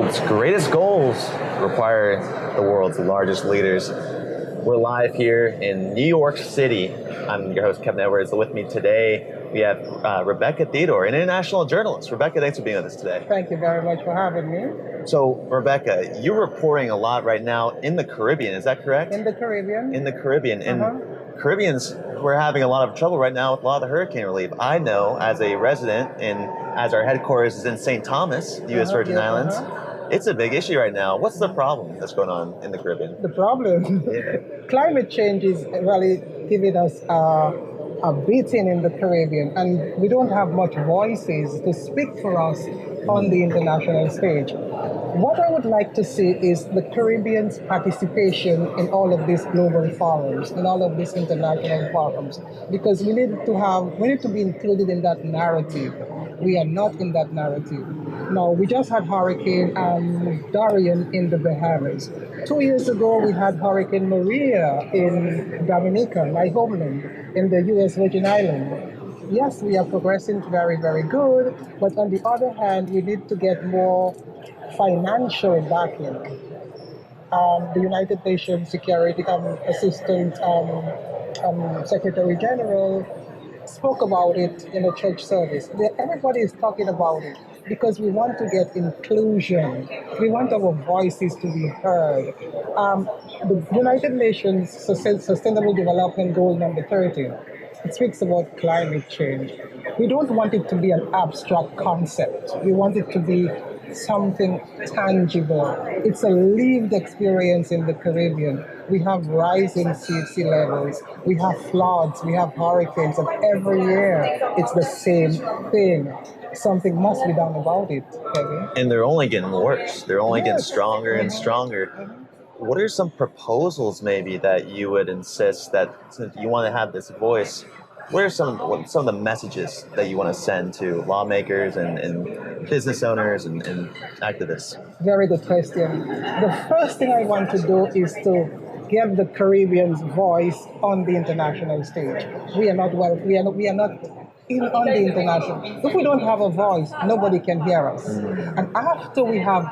World's greatest goals require the world's largest leaders. We're live here in New York City. I'm your host, Kevin Edwards. With me today, we have Rebecca Theodore, an international journalist. Rebecca, thanks for being with us today. Thank you very much for having me. So, Rebecca, you're reporting a lot right now in the Caribbean, is that correct? In the Caribbean. In the Caribbean. And Caribbeans, we're having a lot of trouble right now with a lot of the hurricane relief. I know as a resident and as our headquarters is in St. Thomas, the U.S. Virgin Islands, it's a big issue right now. What's the problem that's going on in the Caribbean? The problem? Climate change is really giving us a beating in the Caribbean, and we don't have much voices to speak for us on the international stage. What I would like to see is the Caribbean's participation in all of these global forums, in all of these international forums, because we need to be included in that narrative. We are not in that narrative. Now, we just had Hurricane Dorian in the Bahamas. 2 years ago, we had Hurricane Maria in Dominica, my homeland, in the U.S. Virgin Islands. Yes, we are progressing very, very good, but on the other hand, we need to get more financial backing. The United Nations Security Assistant Secretary General spoke about it in a church service. Everybody is talking about it because we want to get inclusion. We want our voices to be heard. The United Nations Sustainable Development Goal number 13, it speaks about climate change. We don't want it to be an abstract concept. We want it to be something tangible. It's a lived experience in the Caribbean. We have rising sea levels, we have floods, we have hurricanes, and every year it's the same thing. Something must be done about it, Kevin. And they're only getting worse. They're only getting stronger and stronger. What are some proposals maybe that you would insist that since you want to have this voice, what are some of the messages that you want to send to lawmakers and business owners and activists? Very good question. The first thing I want to do is to get the Caribbean's voice on the international stage. We are not on the international. If we don't have a voice, nobody can hear us. And after we have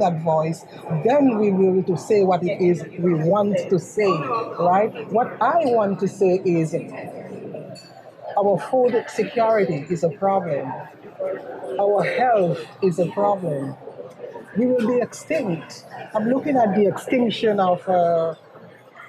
that voice, then we will be able to say what it is we want to say, right? What I want to say is our food security is a problem. Our health is a problem. We will be extinct. I'm looking at the extinction of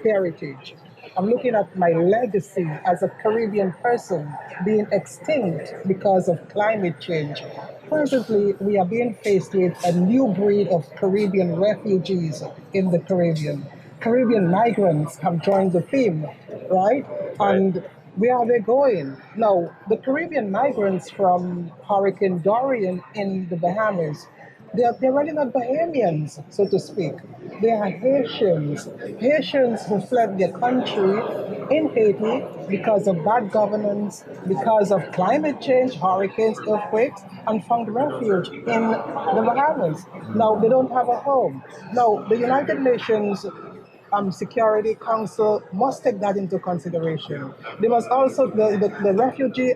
heritage. I'm looking at my legacy as a Caribbean person being extinct because of climate change. Presently, we are being faced with a new breed of Caribbean refugees in the Caribbean. Caribbean migrants have joined the theme, right? And where are they going? Now, the Caribbean migrants from Hurricane Dorian in the Bahamas, they're really not Bahamians, so to speak. They are Haitians who fled their country in Haiti because of bad governance, because of climate change, hurricanes, earthquakes, and found refuge in the Bahamas. Now, they don't have a home. Now, the United Nations Security Council must take that into consideration. They must also, the refugee,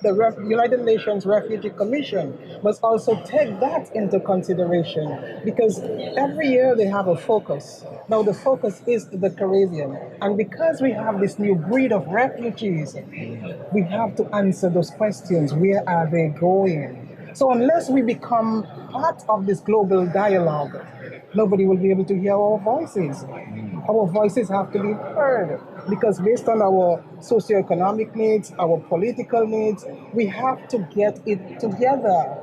United Nations Refugee Commission must also take that into consideration because every year they have a focus. Now the focus is the Caribbean. And because we have this new breed of refugees, we have to answer those questions. Where are they going? So unless we become part of this global dialogue, nobody will be able to hear our voices. Our voices have to be heard because based on our socioeconomic needs, our political needs, we have to get it together.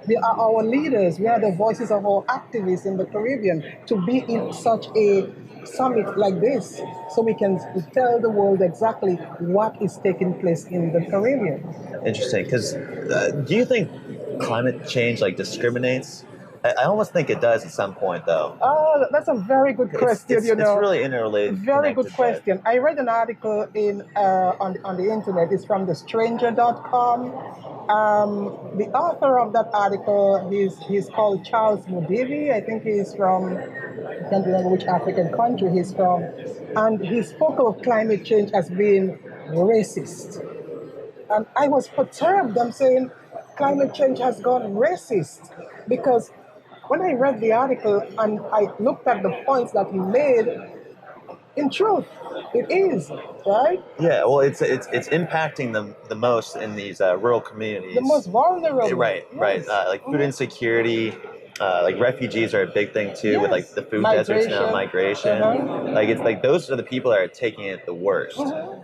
We are our leaders. We are the voices of our activists in the Caribbean to be in such a summit like this so we can tell the world exactly what is taking place in the Caribbean. Interesting, because do you think climate change discriminates? I almost think it does at some point, though. Oh, that's a very good question. It's really interrelated. Very good question. I read an article on the internet. It's from thestranger.com. The author of that article, he's called Charles Mudivi. I think he's from, I can't remember which African country he's from. And he spoke of climate change as being racist. And I was perturbed. I'm saying climate change has gone racist because when I read the article and I looked at the points that he made, in truth, it is, right? Yeah, well, it's impacting them the most in these rural The most communities. vulnerable. Right, right. Yes. Like food insecurity, like refugees are a big thing too, with like Yes. the food deserts now, Migration. migration. Uh-huh. Like it's like those are the people that are taking it the worst,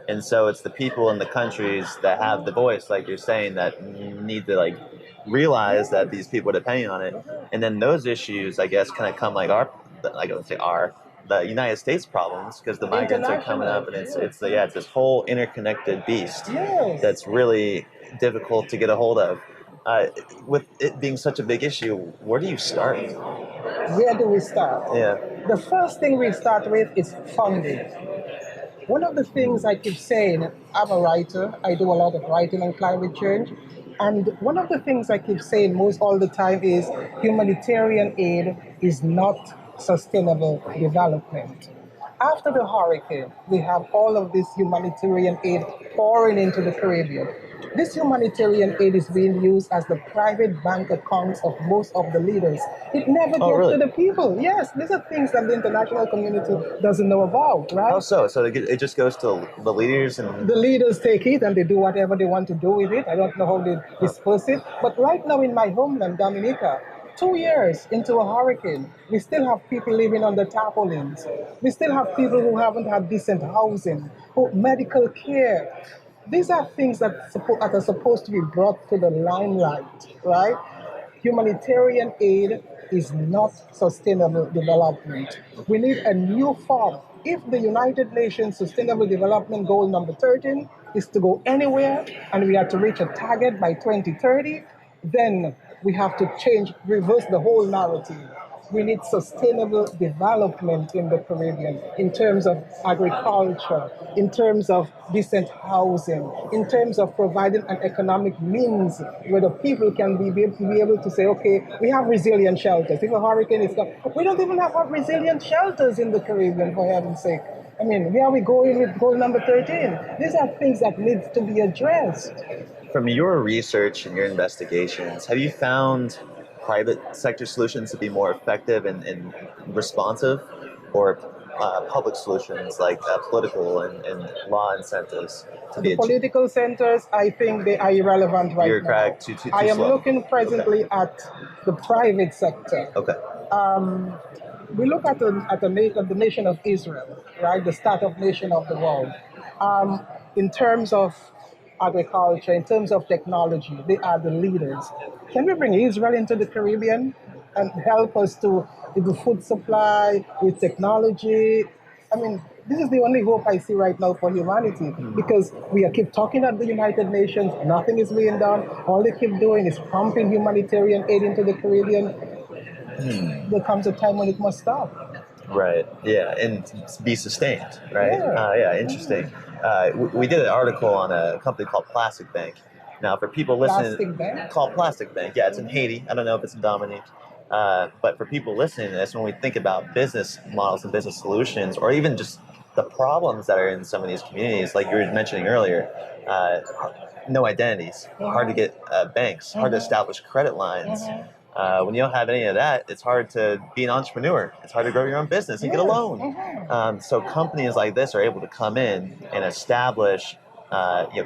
and so it's the people in the countries that have the voice, like you're saying, that need to like realize that these people are depending on it, and then those issues, I guess, kind of come like our, like I would say our the United States problems because the migrants are coming International. up, and it's this whole interconnected beast Yes. that's really difficult to get a hold of. Uh, with it being such a big issue, where do you start? Where do we start? Yeah. The first thing we start with is funding. One of the things I keep saying, I'm a writer, I do a lot of writing on climate change. And one of the things I keep saying most all the time is humanitarian aid is not sustainable development. After the hurricane, we have all of this humanitarian aid pouring into the Caribbean. This humanitarian aid is being used as the private bank accounts of most of the leaders. It never Oh, gets really? to the people. Yes, these are things that the international community doesn't know about, right? How so? So it just goes to the leaders and The leaders take it and they do whatever they want to do with it. I don't know how they disperse it. But right now in my homeland, Dominica, 2 years into a hurricane, we still have people living under tarpaulins. We still have people who haven't had decent housing, who, medical care. These are things that are supposed to be brought to the limelight, right? Humanitarian aid is not sustainable development. We need a new form. If the United Nations Sustainable Development Goal number 13 is to go anywhere and we are to reach a target by 2030, then we have to reverse the whole narrative. We need sustainable development in the Caribbean in terms of agriculture, in terms of decent housing, in terms of providing an economic means where the people can be able to say, okay, we have resilient shelters. If a hurricane is coming, we don't even have resilient shelters in the Caribbean, for heaven's sake. I mean, where are we going with goal number 13? These are things that need to be addressed. from your research and your investigations, have you found private sector solutions to be more effective and responsive, or public solutions like political and law incentives to The be political centers, I think they are irrelevant right now. bureaucratic, too I am slow? looking presently at the private sector. Okay. We look at the nation of Israel, right, the startup nation of the world. In terms of agriculture, in terms of technology, they are the leaders. Can we bring Israel into the Caribbean and help us to with the food supply, with technology? I mean, this is the only hope I see right now for humanity because we keep talking at the United Nations, nothing is being done. All they keep doing is pumping humanitarian aid into the Caribbean. There comes a time when it must stop. Right. Yeah, and be sustained. Right. Yeah. Yeah. Interesting. We did an article on a company called Plastic Bank. Now, for people listening, Plastic Bank? called Plastic Bank. Yeah, it's in Haiti. I don't know if it's in Dominique. But for people listening to this, when we think about business models and business solutions, or even just the problems that are in some of these communities, like you were mentioning earlier, no identities, hard to get banks, hard to establish credit lines. When you don't have any of that, it's hard to be an entrepreneur. It's hard to grow your own business and get a loan. So companies like this are able to come in and establish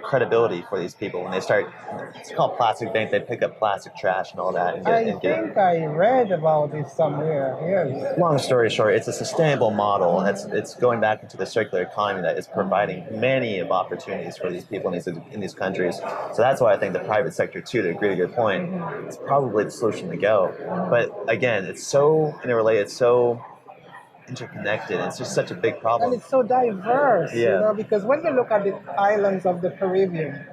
credibility for these people when they start. It's called Plastic Bank. They pick up plastic trash and all that. I think I read about it somewhere. Yes. Long story short, it's a sustainable model, and it's going back into the circular economy that is providing many of opportunities for these people in these countries. So that's why I think the private sector, too, to agree to your point, is probably the solution to go. But again, it's so interrelated, it's so interconnected. It's just such a big problem. And it's so diverse, Yeah. because when we look at the islands of the Caribbean,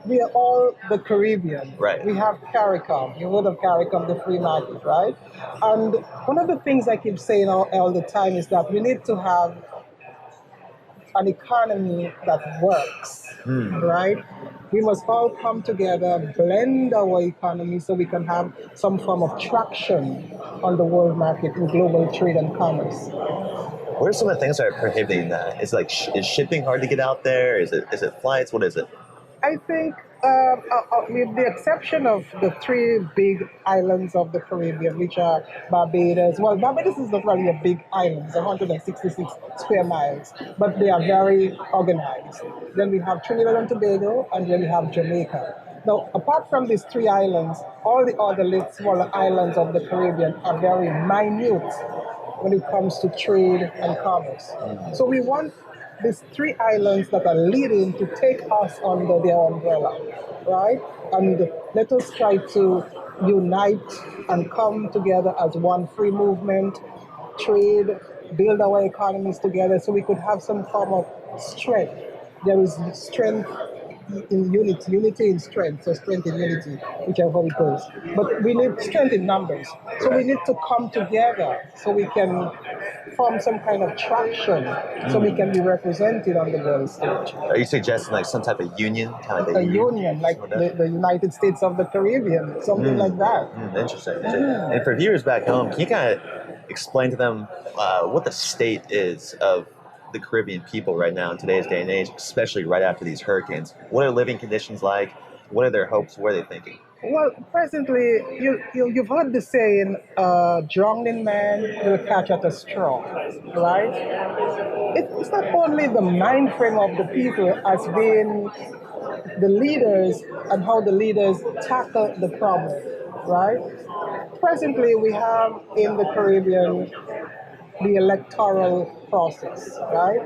we are all the Caribbean. Right. We have CARICOM. You heard of CARICOM, the free market, right? And one of the things I keep saying all the time is that we need to have an economy that works, right? We must all come together, blend our economy so we can have some form of traction on the world market in global trade and commerce. What are some of the things that are prohibiting that? Is like is shipping hard to get out there? Is it flights? What is it? I think, with the exception of the three big islands of the Caribbean, which are Barbados. Well, Barbados is not really a big island; it's 166 square miles, but they are very organized. Then we have Trinidad and Tobago, and then we have Jamaica. Now, apart from these three islands, all the other smaller islands of the Caribbean are very minute when it comes to trade and commerce. So we want these three islands that are leading to take us under their umbrella, right? And let us try to unite and come together as one free movement, trade, build our economies together so we could have some form of strength. There is strength in unity in strength, so strength in unity, whichever how it goes. But we need strength in numbers. So we need to come together so we can form some kind of traction so we can be represented on the world stage. Are you suggesting like some type of union, kind of like A union, like the United States of the Caribbean, something like that. Interesting. And for viewers back home, can you kind of explain to them what the state is of the Caribbean people right now in today's day and age, especially right after these hurricanes? What are living conditions like? What are their hopes? What are they thinking? Well, presently, you've heard the saying, drowning man will catch at a straw, right? It's not only the mind frame of the people as being the leaders and how the leaders tackle the problem, right? Presently, we have in the Caribbean the electoral process, right?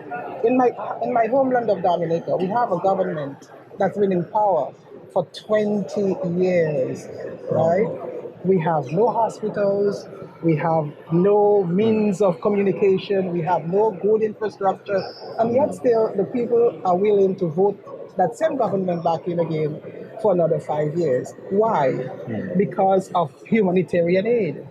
In my homeland of Dominica, we have a government that's been in power for 20 years, right? We have no hospitals, we have no means of communication, we have no good infrastructure, and yet still the people are willing to vote that same government back in again for another 5 years. Why? Because of humanitarian aid,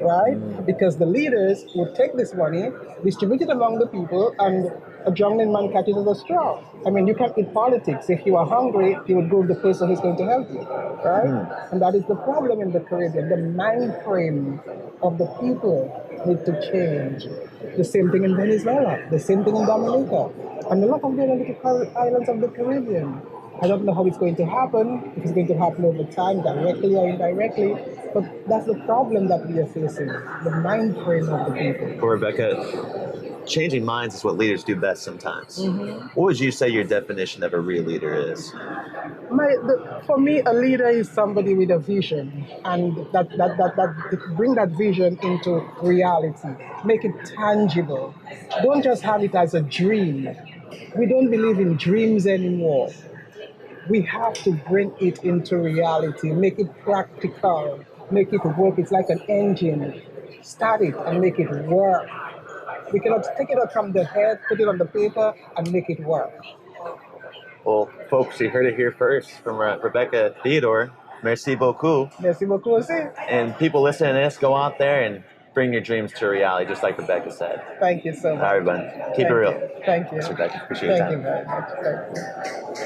right? Because the leaders would take this money, distribute it among the people, and a drowning man catches at a straw. I mean, you can't eat politics. If you are hungry, you would go to the person who's going to help you, right? And that is the problem in the Caribbean. The mind frame of the people need to change. The same thing in Venezuela, the same thing in Dominica, and a lot of the other little islands of the Caribbean. I don't know how it's going to happen, if it's going to happen over time, directly or indirectly, but that's the problem that we are facing, the mind frame of the people. Well, Rebecca, changing minds is what leaders do best sometimes. What would you say your definition of a real leader is? For me, a leader is somebody with a vision, and that bring that vision into reality, make it tangible. Don't just have it as a dream. We don't believe in dreams anymore. We have to bring it into reality, make it practical, make it work. It's like an engine. Start it and make it work. We cannot take it out from the head, put it on the paper, and make it work. Well, folks, you heard it here first from Rebecca Theodore. Merci beaucoup. Merci beaucoup aussi. And people listening to this, go out there and bring your dreams to reality, just like Rebecca said. Thank you so much. All right, everyone. Keep it real. Thank you. Thanks, Rebecca. Appreciate your time. Thank you very much. Thank you.